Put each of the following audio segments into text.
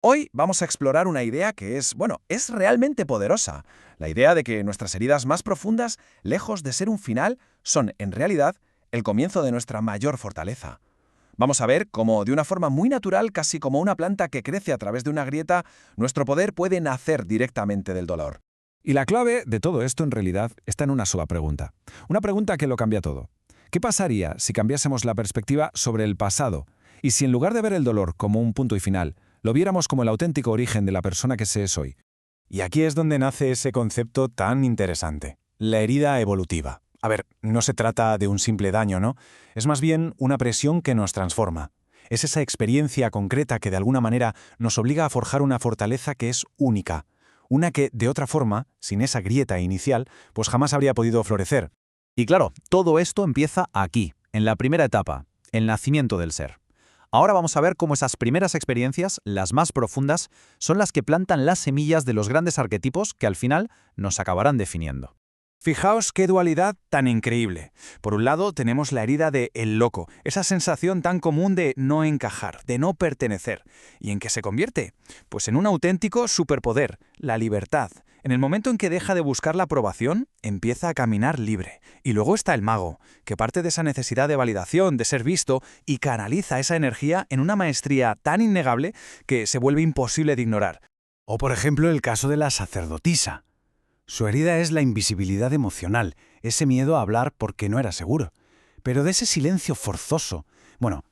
Hoy vamos a explorar una idea que es realmente poderosa. La idea de que nuestras heridas más profundas, lejos de ser un final, son, en realidad, el comienzo de nuestra mayor fortaleza. Vamos a ver cómo, de una forma muy natural, casi como una planta que crece a través de una grieta, nuestro poder puede nacer directamente del dolor. Y la clave de todo esto en realidad está en una sola pregunta. Una pregunta que lo cambia todo. ¿Qué pasaría si cambiásemos la perspectiva sobre el pasado? Y si en lugar de ver el dolor como un punto y final, lo viéramos como el auténtico origen de la persona que se es hoy. Y aquí es donde nace ese concepto tan interesante, la herida evolutiva. A ver, no se trata de un simple daño, ¿no? Es más bien una presión que nos transforma. Es esa experiencia concreta que de alguna manera nos obliga a forjar una fortaleza que es única. Una que, de otra forma, sin esa grieta inicial, pues jamás habría podido florecer. Y claro, todo esto empieza aquí, en la primera etapa, el nacimiento del ser. Ahora vamos a ver cómo esas primeras experiencias, las más profundas, son las que plantan las semillas de los grandes arquetipos que al final nos acabarán definiendo. Fijaos qué dualidad tan increíble. Por un lado tenemos la herida de el loco, esa sensación tan común de no encajar, de no pertenecer. ¿Y en qué se convierte? Pues en un auténtico superpoder, la libertad. En el momento en que deja de buscar la aprobación, empieza a caminar libre. Y luego está el mago, que parte de esa necesidad de validación, de ser visto, y canaliza esa energía en una maestría tan innegable que se vuelve imposible de ignorar. O por ejemplo el caso de la sacerdotisa. Su herida es la invisibilidad emocional, ese miedo a hablar porque no era seguro. Pero de ese silencio forzoso,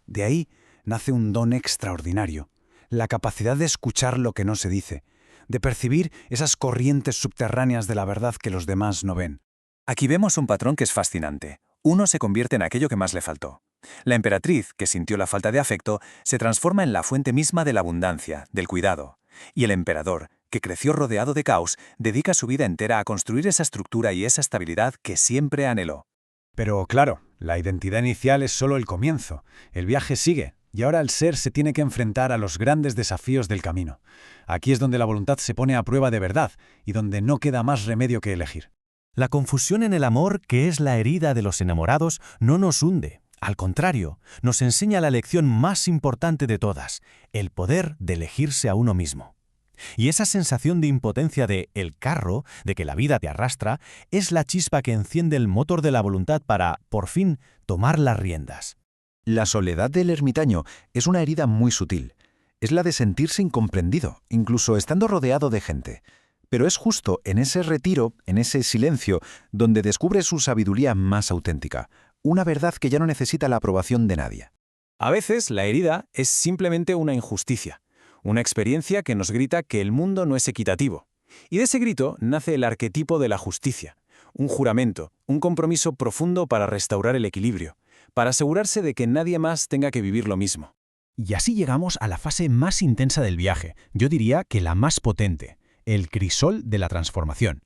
de ahí nace un don extraordinario, la capacidad de escuchar lo que no se dice, de percibir esas corrientes subterráneas de la verdad que los demás no ven. Aquí vemos un patrón que es fascinante. Uno se convierte en aquello que más le faltó. La emperatriz, que sintió la falta de afecto, se transforma en la fuente misma de la abundancia, del cuidado. Y el emperador, que creció rodeado de caos, dedica su vida entera a construir esa estructura y esa estabilidad que siempre anheló. Pero claro, la identidad inicial es solo el comienzo. El viaje sigue, y ahora el ser se tiene que enfrentar a los grandes desafíos del camino. Aquí es donde la voluntad se pone a prueba de verdad, y donde no queda más remedio que elegir. La confusión en el amor, que es la herida de los enamorados, no nos hunde. Al contrario, nos enseña la lección más importante de todas, el poder de elegirse a uno mismo. Y esa sensación de impotencia de el carro, de que la vida te arrastra, es la chispa que enciende el motor de la voluntad para, por fin, tomar las riendas. La soledad del ermitaño es una herida muy sutil. Es la de sentirse incomprendido, incluso estando rodeado de gente. Pero es justo en ese retiro, en ese silencio, donde descubre su sabiduría más auténtica, una verdad que ya no necesita la aprobación de nadie. A veces la herida es simplemente una injusticia. Una experiencia que nos grita que el mundo no es equitativo. Y de ese grito nace el arquetipo de la justicia, un juramento, un compromiso profundo para restaurar el equilibrio, para asegurarse de que nadie más tenga que vivir lo mismo. Y así llegamos a la fase más intensa del viaje, yo diría que la más potente, el crisol de la transformación.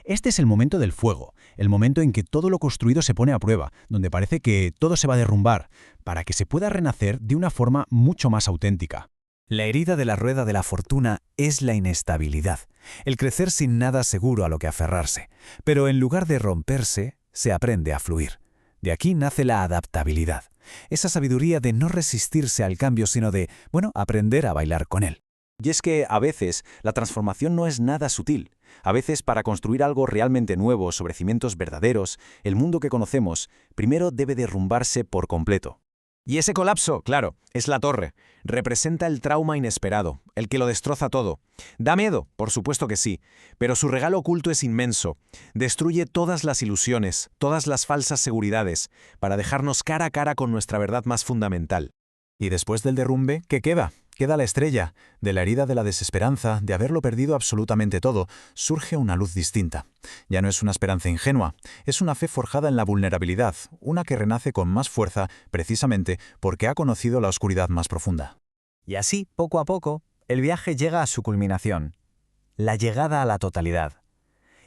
Este es el momento del fuego, el momento en que todo lo construido se pone a prueba, donde parece que todo se va a derrumbar, para que se pueda renacer de una forma mucho más auténtica. La herida de la rueda de la fortuna es la inestabilidad, el crecer sin nada seguro a lo que aferrarse. Pero en lugar de romperse, se aprende a fluir. De aquí nace la adaptabilidad, esa sabiduría de no resistirse al cambio, sino de, aprender a bailar con él. Y es que, a veces, la transformación no es nada sutil. A veces, para construir algo realmente nuevo sobre cimientos verdaderos, el mundo que conocemos, primero debe derrumbarse por completo. Y ese colapso, claro, es la torre. Representa el trauma inesperado, el que lo destroza todo. Da miedo, por supuesto que sí, pero su regalo oculto es inmenso. Destruye todas las ilusiones, todas las falsas seguridades, para dejarnos cara a cara con nuestra verdad más fundamental. Y después del derrumbe, ¿qué queda? Queda la estrella. De la herida de la desesperanza, de haberlo perdido absolutamente todo, surge una luz distinta. Ya no es una esperanza ingenua, es una fe forjada en la vulnerabilidad, una que renace con más fuerza precisamente porque ha conocido la oscuridad más profunda. Y así, poco a poco, el viaje llega a su culminación, la llegada a la totalidad.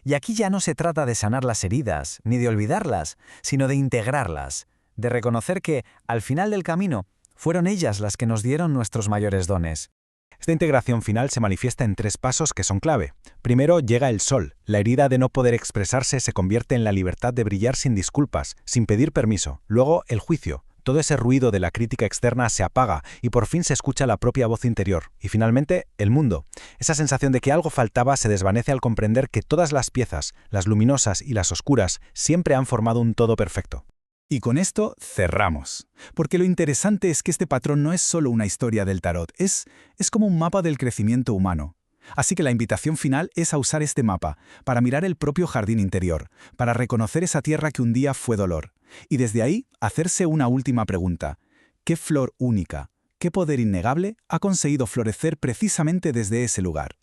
Y aquí ya no se trata de sanar las heridas, ni de olvidarlas, sino de integrarlas, de reconocer que, al final del camino, fueron ellas las que nos dieron nuestros mayores dones. Esta integración final se manifiesta en 3 pasos que son clave. Primero llega el sol. La herida de no poder expresarse se convierte en la libertad de brillar sin disculpas, sin pedir permiso. Luego el juicio. Todo ese ruido de la crítica externa se apaga y por fin se escucha la propia voz interior. Y finalmente, el mundo. Esa sensación de que algo faltaba se desvanece al comprender que todas las piezas, las luminosas y las oscuras, siempre han formado un todo perfecto. Y con esto cerramos. Porque lo interesante es que este patrón no es solo una historia del tarot, es como un mapa del crecimiento humano. Así que la invitación final es a usar este mapa para mirar el propio jardín interior, para reconocer esa tierra que un día fue dolor. Y desde ahí, hacerse una última pregunta. ¿Qué flor única, qué poder innegable ha conseguido florecer precisamente desde ese lugar?